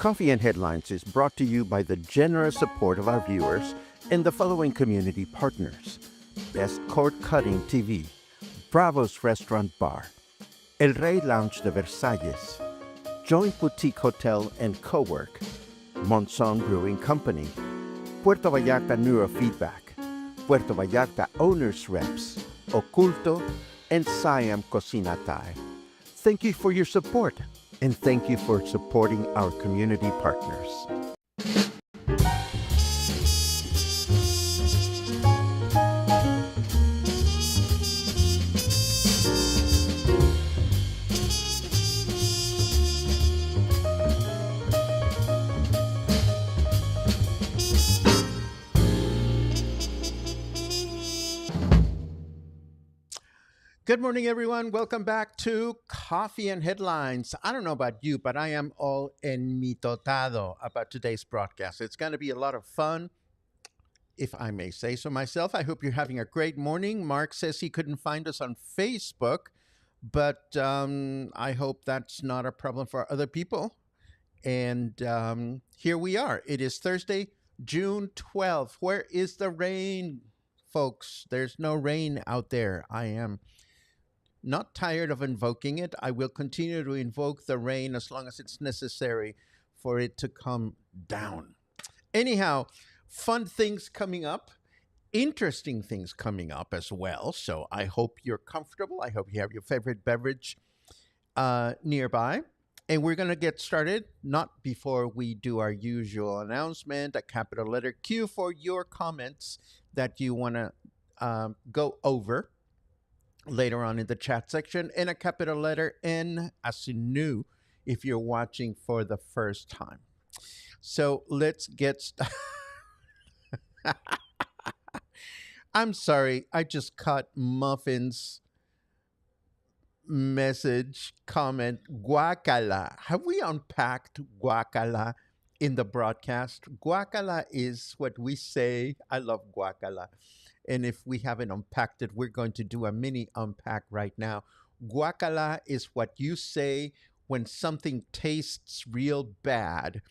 Coffee and Headlines is brought to you by the generous support of our viewers and the following community partners: Best Cord Cutting TV, Bravo's Restaurant Bar, El Rey Lounge de Versalles, Joint Boutique Hotel and Cowork, Monson Brewing Company, Puerto Vallarta Neurofeedback, Puerto Vallarta Owners Reps, Oculto, and Siam Cocina Thai. Thank you for your support, and thank you for supporting our community partners. Good morning, everyone. Welcome back to Coffee and Headlines. I don't know about you, but I am all enmitotado about today's broadcast. It's going to be a lot of fun, if I may say so myself. I hope you're having a great morning. Mark says he couldn't find us on Facebook, but I hope that's not a problem for other people. And here we are. It is Thursday, June 12th. Where is the rain, folks? There's no rain out there. I am not tired of invoking it. I will continue to invoke the rain as long as it's necessary for it to come down. Anyhow, fun things coming up, interesting things coming up as well. So I hope you're comfortable. I hope you have your favorite beverage nearby. And we're going to get started, not before we do our usual announcement, a capital letter Q for your comments that you want to go over later on in the chat section, and a capital letter N as in new if you're watching for the first time. So let's get started. I'm sorry, I just caught Muffin's message comment, guacala. Have we unpacked guacala in the broadcast? Guacala is what we say. I love guacala. And if we haven't unpacked it, we're going to do a mini unpack right now. Guacala is what you say when something tastes real bad,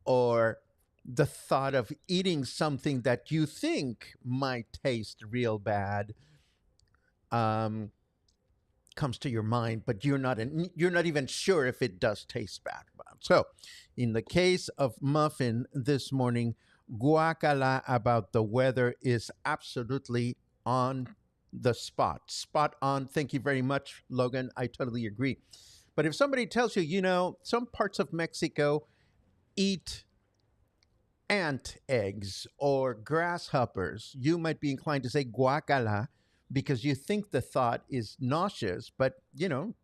or the thought of eating something that you think might taste real bad comes to your mind, but you're not even sure if it does taste bad. So, in the case of Muffin this morning, guacala about the weather is absolutely on the spot. Spot on. Thank you very much, Logan. I totally agree. But if somebody tells you, some parts of Mexico eat ant eggs or grasshoppers, you might be inclined to say guacala because you think the thought is nauseous. But,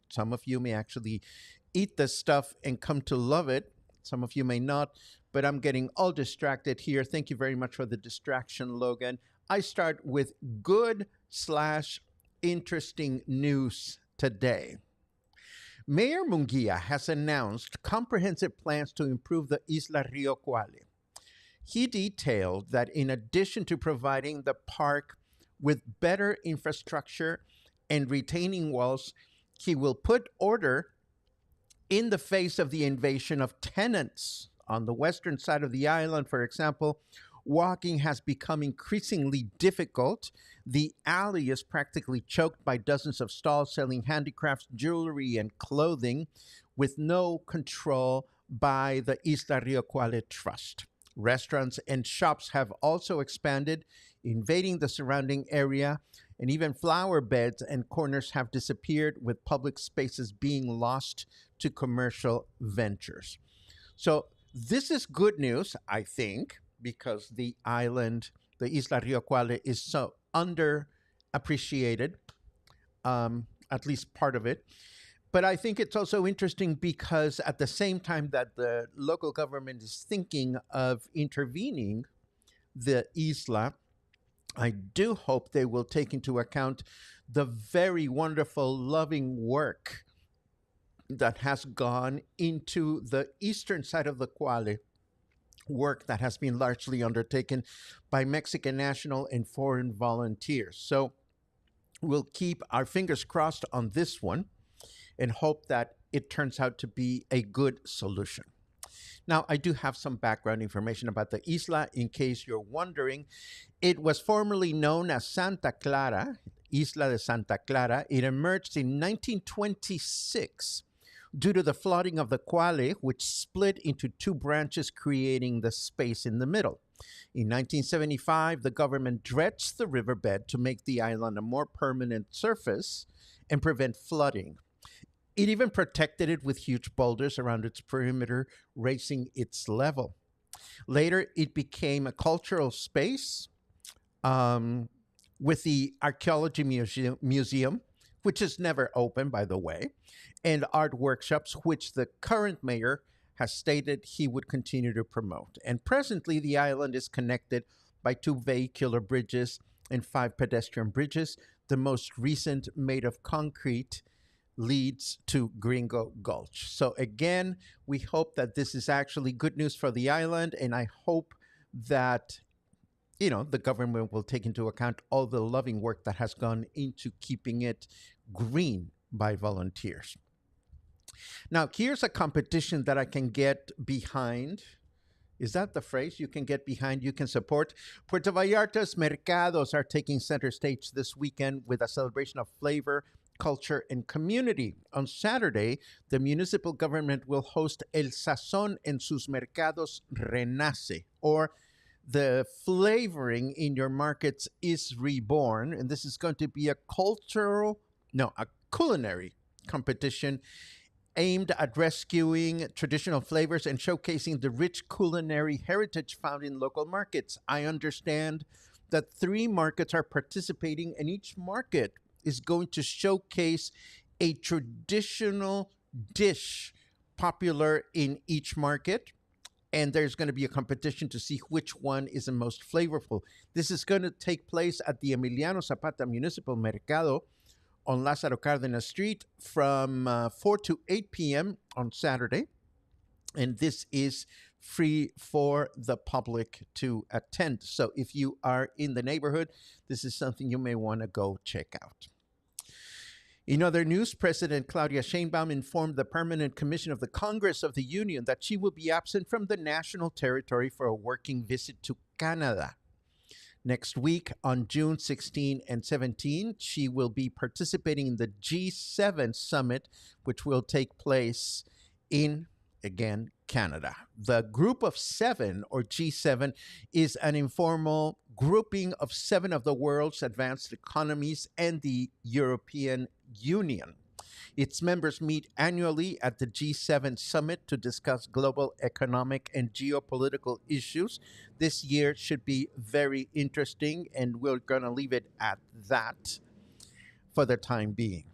some of you may actually eat this stuff and come to love it. Some of you may not, but I'm getting all distracted here. Thank you very much for the distraction, Logan. I start with good/interesting news today. Mayor Munguia has announced comprehensive plans to improve the Isla Río Cuale. He detailed that in addition to providing the park with better infrastructure and retaining walls, he will put order in the face of the invasion of tenants. On the western side of the island, for example, walking has become increasingly difficult. The alley is practically choked by dozens of stalls selling handicrafts, jewelry, and clothing, with no control by the Isla Río Cuale Trust. Restaurants and shops have also expanded, invading the surrounding area, and even flower beds and corners have disappeared, with public spaces being lost to commercial ventures. So this is good news, I think, because the island, the Isla Río Cuale, is so underappreciated, at least part of it. But I think it's also interesting because at the same time that the local government is thinking of intervening the isla, I do hope they will take into account the very wonderful, loving work that has gone into the eastern side of the Cuale, work that has been largely undertaken by Mexican national and foreign volunteers. So we'll keep our fingers crossed on this one and hope that it turns out to be a good solution. Now, I do have some background information about the isla in case you're wondering. It was formerly known as Santa Clara, Isla de Santa Clara. It emerged in 1926 due to the flooding of the Cuale, which split into two branches, creating the space in the middle. In 1975, the government dredged the riverbed to make the island a more permanent surface and prevent flooding. It even protected it with huge boulders around its perimeter, raising its level. Later, it became a cultural space um, with the museum, which is never open, by the way, and art workshops, which the current mayor has stated he would continue to promote. And presently, the island is connected by two vehicular bridges and five pedestrian bridges. The most recent, made of concrete, leads to Gringo Gulch. So, again, we hope that this is actually good news for the island, and I hope that the government will take into account all the loving work that has gone into keeping it green by volunteers. Now, here's a competition that I can get behind. Is that the phrase? You can get behind, you can support. Puerto Vallarta's mercados are taking center stage this weekend with a celebration of flavor, culture, and community. On Saturday, the municipal government will host El Sazón en sus mercados renace, or the flavoring in your markets is reborn. And this is going to be a culinary competition aimed at rescuing traditional flavors and showcasing the rich culinary heritage found in local markets. I understand that three markets are participating, and each market is going to showcase a traditional dish popular in each market. And there's going to be a competition to see which one is the most flavorful. This is going to take place at the Emiliano Zapata Municipal Mercado on Lázaro Cárdenas Street from 4 to 8 p.m. on Saturday. And this is free for the public to attend. So if you are in the neighborhood, this is something you may want to go check out. In other news, President Claudia Sheinbaum informed the Permanent Commission of the Congress of the Union that she will be absent from the national territory for a working visit to Canada. Next week, on June 16 and 17, she will be participating in the G7 summit, which will take place in, again, Canada. The Group of Seven, or G7, is an informal grouping of seven of the world's advanced economies and the European Union. Its members meet annually at the G7 summit to discuss global economic and geopolitical issues. This year should be very interesting, and we're going to leave it at that for the time being.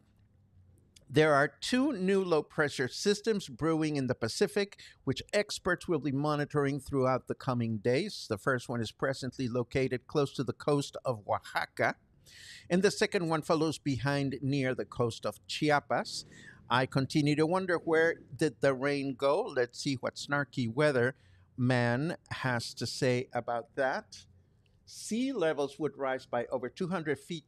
There are two new low-pressure systems brewing in the Pacific, which experts will be monitoring throughout the coming days. The first one is presently located close to the coast of Oaxaca, and the second one follows behind near the coast of Chiapas. I continue to wonder, where did the rain go? Let's see what Snarky Weather Man has to say about that. Sea levels would rise by over 200 feet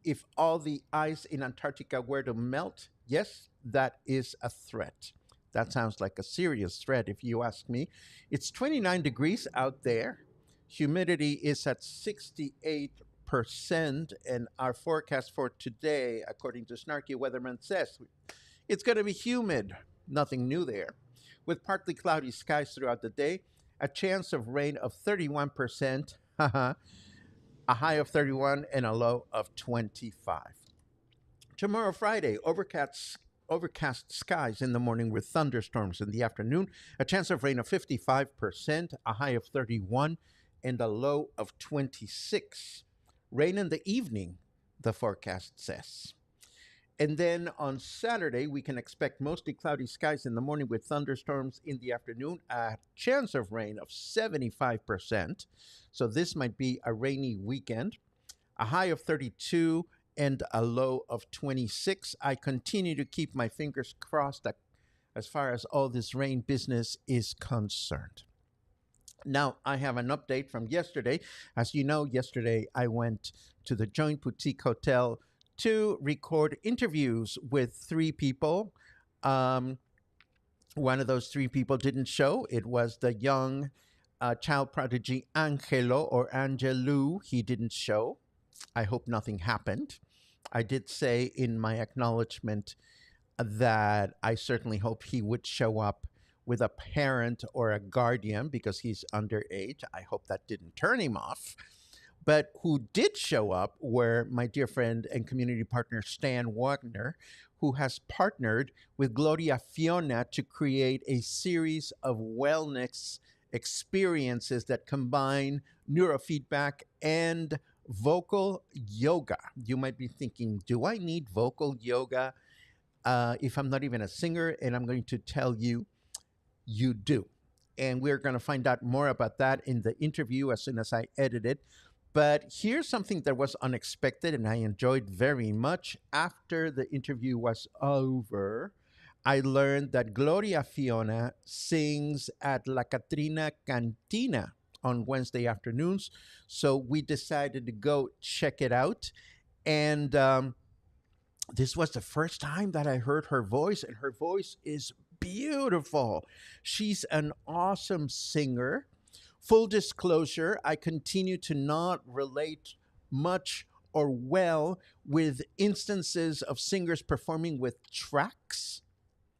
if all the ice in Antarctica were to melt. Yes, that is a threat. That sounds like a serious threat, if you ask me. It's 29 degrees out there. Humidity is at 68%, and our forecast for today, according to Snarky Weatherman, says it's going to be humid. Nothing new there. With partly cloudy skies throughout the day, a chance of rain of 31%, a high of 31, and a low of 25. Tomorrow, Friday, overcast skies in the morning with thunderstorms in the afternoon, a chance of rain of 55%, a high of 31, and a low of 26. Rain in the evening, the forecast says. And then on Saturday, we can expect mostly cloudy skies in the morning with thunderstorms in the afternoon, a chance of rain of 75%. So this might be a rainy weekend, a high of 32, and a low of 26. I continue to keep my fingers crossed as far as all this rain business is concerned. Now, I have an update from yesterday. As you know, yesterday I went to the Joint Boutique Hotel to record interviews with three people. One of those three people didn't show. It was the young child prodigy Angelo or Angelou. He didn't show. I hope nothing happened. I did say in my acknowledgement that I certainly hope he would show up with a parent or a guardian because he's underage. I hope that didn't turn him off. But who did show up were my dear friend and community partner Stan Wagner, who has partnered with Gloria Fiona to create a series of wellness experiences that combine neurofeedback and vocal yoga. You might be thinking, do I need vocal yoga if I'm not even a singer? And I'm going to tell you, you do. And we're going to find out more about that in the interview as soon as I edit it. But here's something that was unexpected and I enjoyed very much. After the interview was over, I learned that Gloria Fiona sings at La Catrina Cantina on Wednesday afternoons. So we decided to go check it out. And this was the first time that I heard her voice, and her voice is beautiful. She's an awesome singer. Full disclosure, I continue to not relate much or well with instances of singers performing with tracks.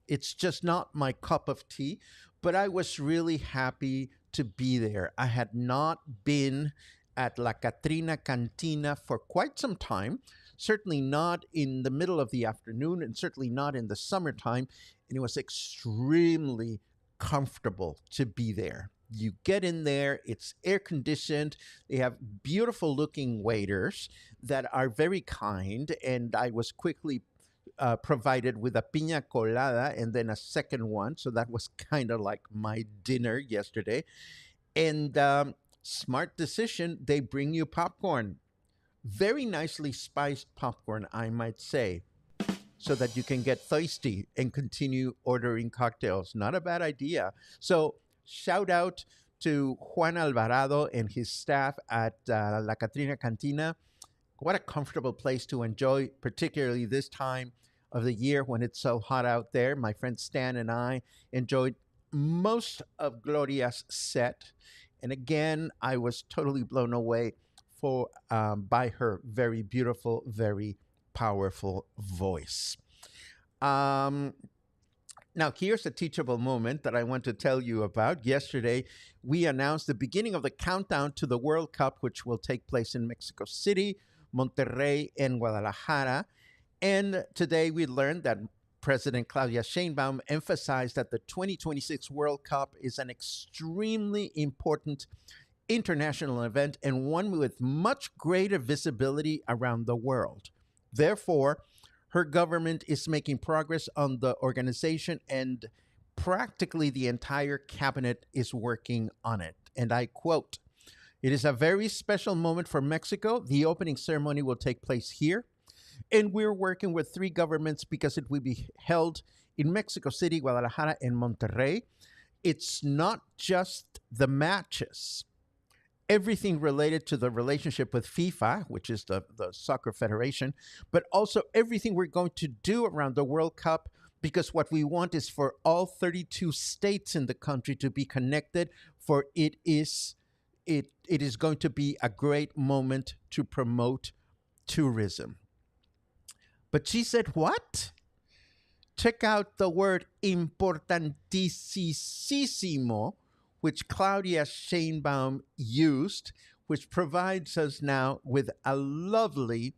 It's just not my cup of tea, but I was really happy to be there. I had not been at La Catrina Cantina for quite some time, certainly not in the middle of the afternoon, and certainly not in the summertime. And it was extremely comfortable to be there. You get in there, it's air conditioned. They have beautiful looking waiters that are very kind. And I was quickly provided with a pina colada and then a second one. So that was kind of like my dinner yesterday. And smart decision, they bring you popcorn. Very nicely spiced popcorn, I might say, so that you can get thirsty and continue ordering cocktails. Not a bad idea. So, shout out to Juan Alvarado and his staff at La Catrina Cantina. What a comfortable place to enjoy, particularly this time of the year when it's so hot out there. My friend Stan and I enjoyed most of Gloria's set. And again, I was totally blown away by her very beautiful, very powerful voice. Um, Now, here's a teachable moment that I want to tell you about. Yesterday, we announced the beginning of the countdown to the World Cup, which will take place in Mexico City, Monterrey, and Guadalajara. And today we learned that President Claudia Sheinbaum emphasized that the 2026 World Cup is an extremely important international event and one with much greater visibility around the world. Therefore, her government is making progress on the organization, and practically the entire cabinet is working on it. And I quote, "It is a very special moment for Mexico. The opening ceremony will take place here. And we're working with three governments because it will be held in Mexico City, Guadalajara, and Monterrey. It's not just the matches, everything related to the relationship with FIFA, which is the soccer federation, but also everything we're going to do around the World Cup, because what we want is for all 32 states in the country to be connected, for it is going to be a great moment to promote tourism." But she said, what? Check out the word importantisisísimo, which Claudia Sheinbaum used, which provides us now with a lovely,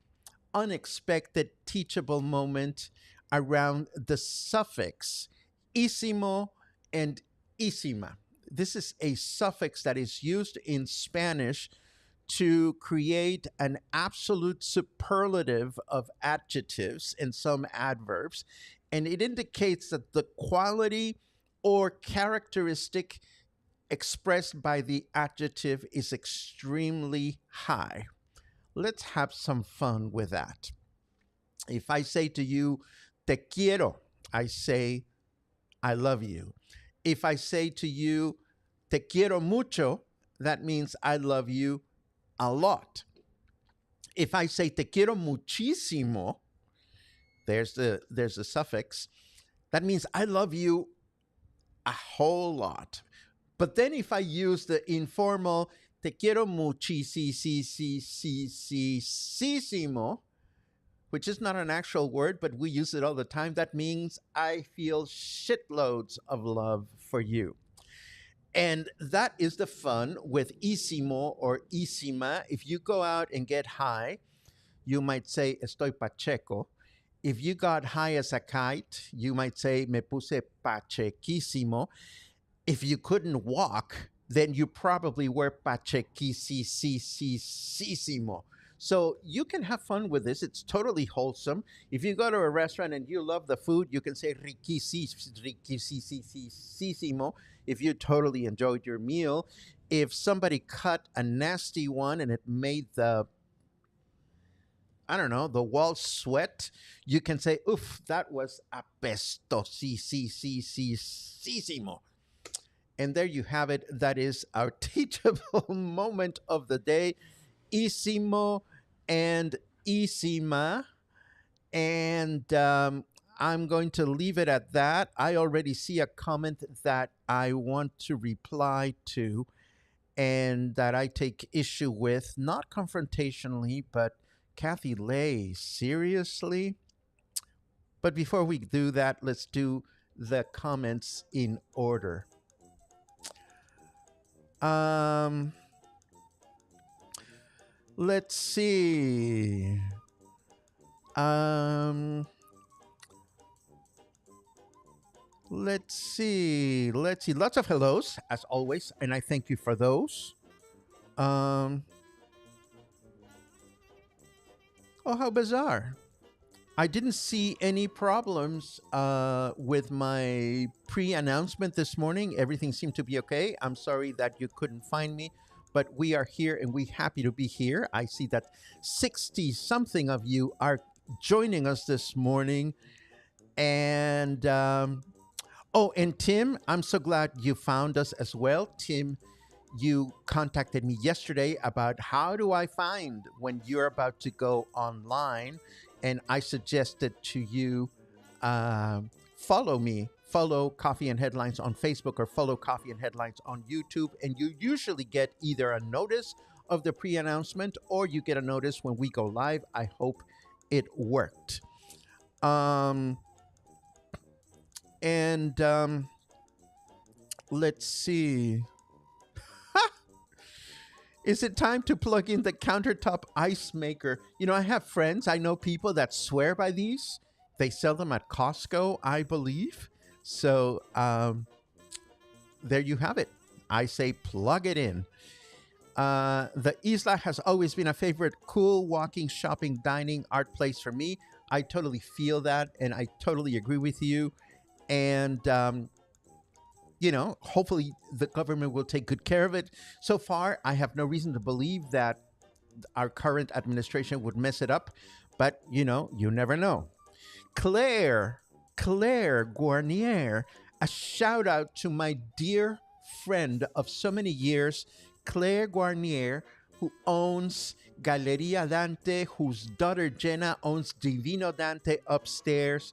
unexpected, teachable moment around the suffix ísimo and ísima. This is a suffix that is used in Spanish to create an absolute superlative of adjectives and some adverbs. And it indicates that the quality or characteristic expressed by the adjective is extremely high. Let's have some fun with that. If I say to you, te quiero, I say, I love you. If I say to you, te quiero mucho, that means I love you a lot. If I say te quiero muchísimo, there's the suffix, that means I love you a whole lot. But then if I use the informal te quiero muchísimo, which is not an actual word, but we use it all the time, that means I feel shitloads of love for you. And that is the fun with isimo or isima. If you go out and get high, you might say estoy pacheco. If you got high as a kite, you might say me puse pachequísimo. If you couldn't walk, then you probably were pachequisisimo. So you can have fun with this. It's totally wholesome. If you go to a restaurant and you love the food, you can say riquisisimo if you totally enjoyed your meal. If somebody cut a nasty one and it made the, I don't know, the walls sweat, you can say, oof, that was apestosisimo. And there you have it. That is our teachable moment of the day. Isimo and isima. And I'm going to leave it at that. I already see a comment that I want to reply to and that I take issue with, not confrontationally, but Kathy Lay, seriously? But before we do that, let's do the comments in order. Let's see. Let's see. Lots of hellos, as always, and I thank you for those. Oh, how bizarre. I didn't see any problems with my pre-announcement this morning. Everything seemed to be okay. I'm sorry that you couldn't find me, but we are here and we're happy to be here. I see that 60 something of you are joining us this morning. And oh, and Tim, I'm so glad you found us as well. Tim, you contacted me yesterday about how do I find when you're about to go online, and I suggested to you follow me, follow Coffee and Headlines on Facebook or follow Coffee and Headlines on YouTube, and you usually get either a notice of the pre-announcement or you get a notice when we go live. I hope it worked. And let's see. Is it time to plug in the countertop ice maker? You know, I have friends, I know people that swear by these. They sell them at Costco, I believe. So there you have it. I say plug it in. The Isla has always been a favorite cool walking, shopping, dining, art place for me. I totally feel that and I totally agree with you. And you know, hopefully the government will take good care of it. So far, I have no reason to believe that our current administration would mess it up, but you know, you never know. Claire Guarnier, a shout out to my dear friend of so many years, Claire Guarnier, who owns Galleria Dante, whose daughter Jenna owns Divino Dante upstairs.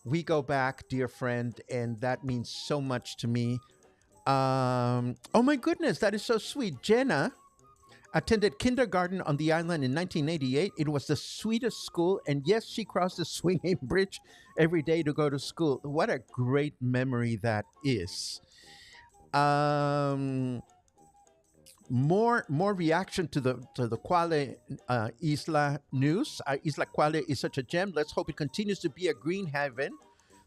We go back, dear friend, and that means so much to me. Oh my goodness, that is so sweet. Jenna attended kindergarten on the island in 1988. It was the sweetest school, and yes, she crossed the swinging bridge every day to go to school. What a great memory that is. More reaction to the Cuale Isla news. Isla Cuale is such a gem. Let's hope it continues to be a green haven.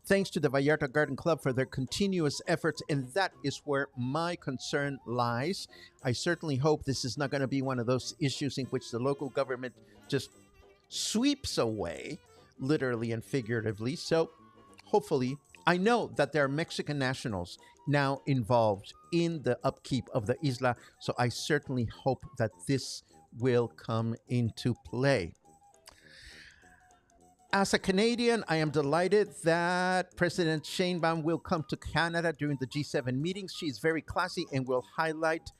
Thanks to the Vallarta Garden Club for their continuous efforts, and that is where my concern lies. I certainly hope this is not going to be one of those issues in which the local government just sweeps away, literally and figuratively. So hopefully, I know that there are Mexican nationals now involved in the upkeep of the isla, so I certainly hope that this will come into play. As a Canadian, I am delighted that President Sheinbaum will come to Canada during the G7 meetings. She is very classy and will highlight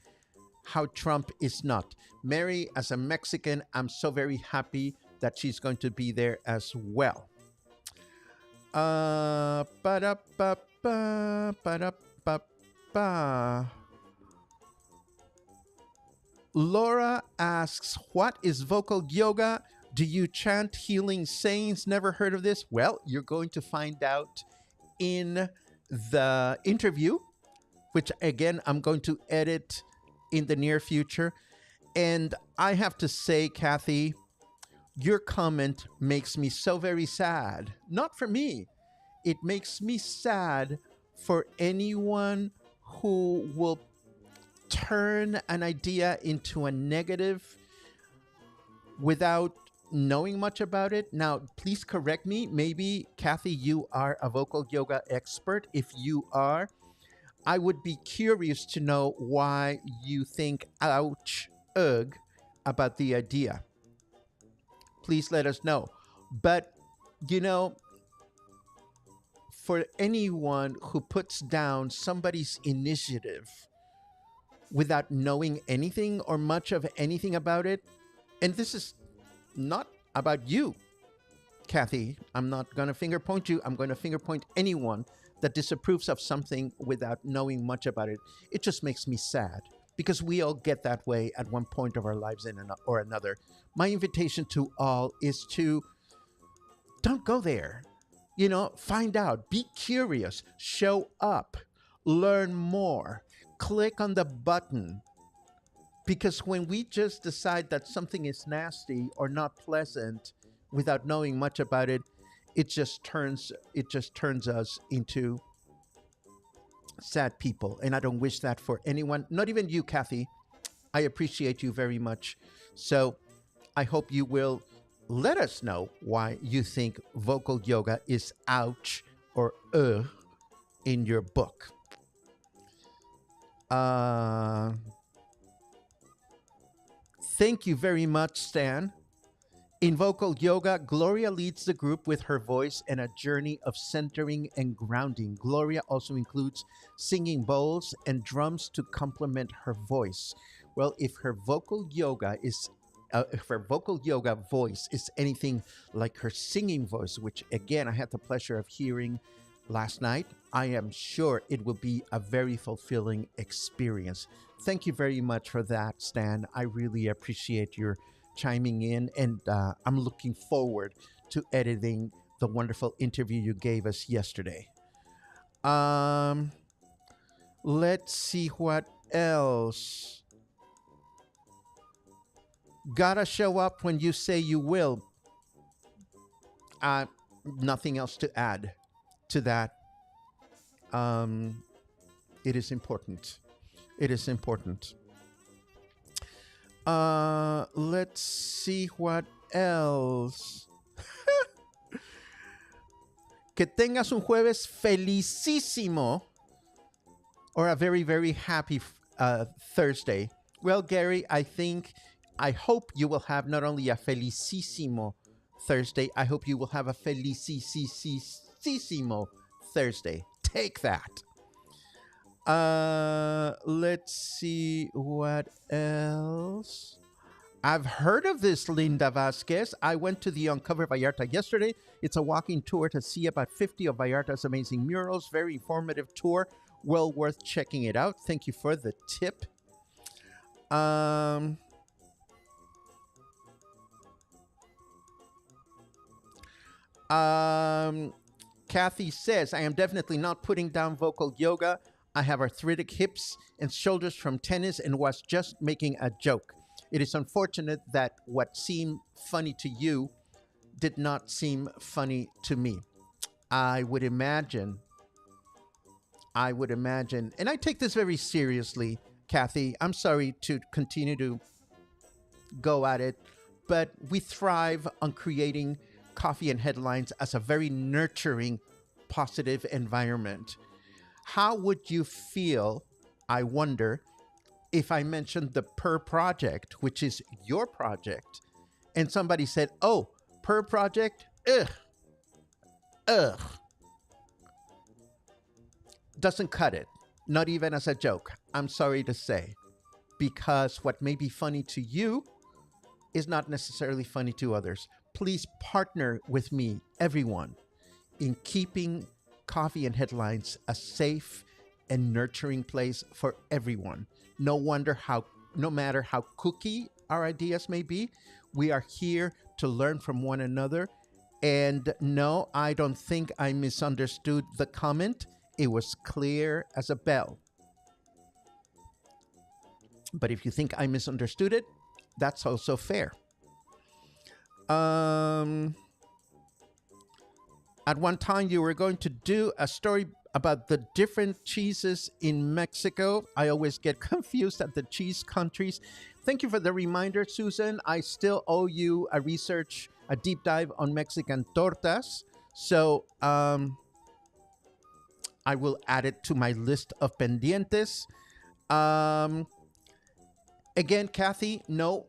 how Trump is not. Mary, as a Mexican, I'm so very happy that she's going to be there as well. ba. Laura asks, what is vocal yoga? Do you chant healing sayings? Never heard of this? Well, you're going to find out in the interview, which again, I'm going to edit in the near future. And I have to say, Kathy, your comment makes me so very sad. Not for me. It makes me sad for anyone who will turn an idea into a negative without knowing much about it. Now, please correct me. Maybe, Kathy, you are a vocal yoga expert. If you are, I would be curious to know why you think ouch, ugh, about the idea. Please let us know. But, you know, for anyone who puts down somebody's initiative without knowing anything or much of anything about it, and this is not about you, Kathy. I'm not going to finger point you. I'm going to finger point anyone that disapproves of something without knowing much about it. It just makes me sad because we all get that way at one point of our lives or another. My invitation to all is to don't go there. You know, find out, be curious, show up, learn more, click on the button. Because when we just decide that something is nasty or not pleasant without knowing much about it, it just turns us into sad people. And I don't wish that for anyone, not even you, Kathy. I appreciate you very much. So I hope you will let us know why you think vocal yoga is ouch or in your book. Thank you very much, Stan. In vocal yoga, Gloria leads the group with her voice and a journey of centering and grounding. Gloria also includes singing bowls and drums to complement her voice. Well, if her vocal yoga voice is anything like her singing voice, which again I had the pleasure of hearing last night, I am sure it will be a very fulfilling experience. Thank you very much for that, Stan. I really appreciate your chiming in, and I'm looking forward to editing the wonderful interview you gave us yesterday. Let's see what else. Gotta show up when you say you will. Nothing else to add to that. It is important. It is important. Let's see what else. Que tengas un jueves felicísimo, or a very, very happy Thursday. Well, Gary, I hope you will have not only a felicísimo Thursday, I hope you will have a felicísimo Thursday. Take that. Let's see what else. I've heard of this, Linda Vasquez. I went to the Uncover Vallarta yesterday. It's a walking tour to see about 50 of Vallarta's amazing murals. Very informative tour. Well worth checking it out. Thank you for the tip. Kathy says, I am definitely not putting down vocal yoga. I have arthritic hips and shoulders from tennis and was just making a joke. It is unfortunate that what seemed funny to you did not seem funny to me. I would imagine, and I take this very seriously, Kathy. I'm sorry to continue to go at it, but we thrive on creating Coffee and Headlines as a very nurturing, positive environment. How would you feel, I wonder, if I mentioned the Per Project, which is your project, and somebody said, oh, Per Project, ugh, doesn't cut it, not even as a joke, I'm sorry to say, because what may be funny to you is not necessarily funny to others. Please partner with me, everyone, in keeping Coffee and Headlines a safe and nurturing place for everyone. No matter how kooky our ideas may be, we are here to learn from one another. And no, I don't think I misunderstood the comment. It was clear as a bell. But if you think I misunderstood it, that's also fair. At one time, you were going to do a story about the different cheeses in Mexico. I always get confused at the cheese countries. Thank you for the reminder, Susan. I still owe you a deep dive on Mexican tortas. So I will add it to my list of pendientes. Again, Kathy, no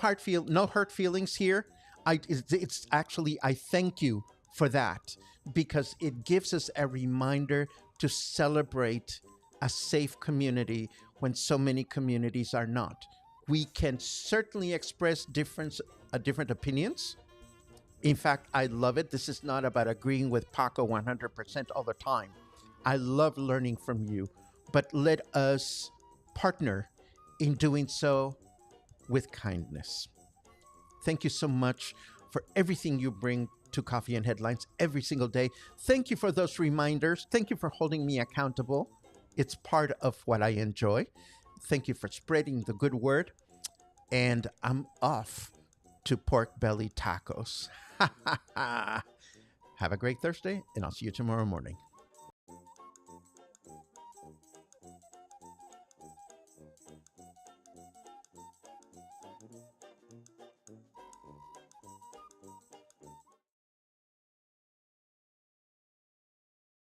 hurt feelings here. It's actually, I thank you for that, because it gives us a reminder to celebrate a safe community when so many communities are not. We can certainly express different opinions. In fact, I love it. This is not about agreeing with Paco 100% all the time. I love learning from you, but let us partner in doing so with kindness. Thank you so much for everything you bring to Coffee and Headlines every single day. Thank you for those reminders. Thank you for holding me accountable. It's part of what I enjoy. Thank you for spreading the good word. And I'm off to pork belly tacos. Have a great Thursday, and I'll see you tomorrow morning.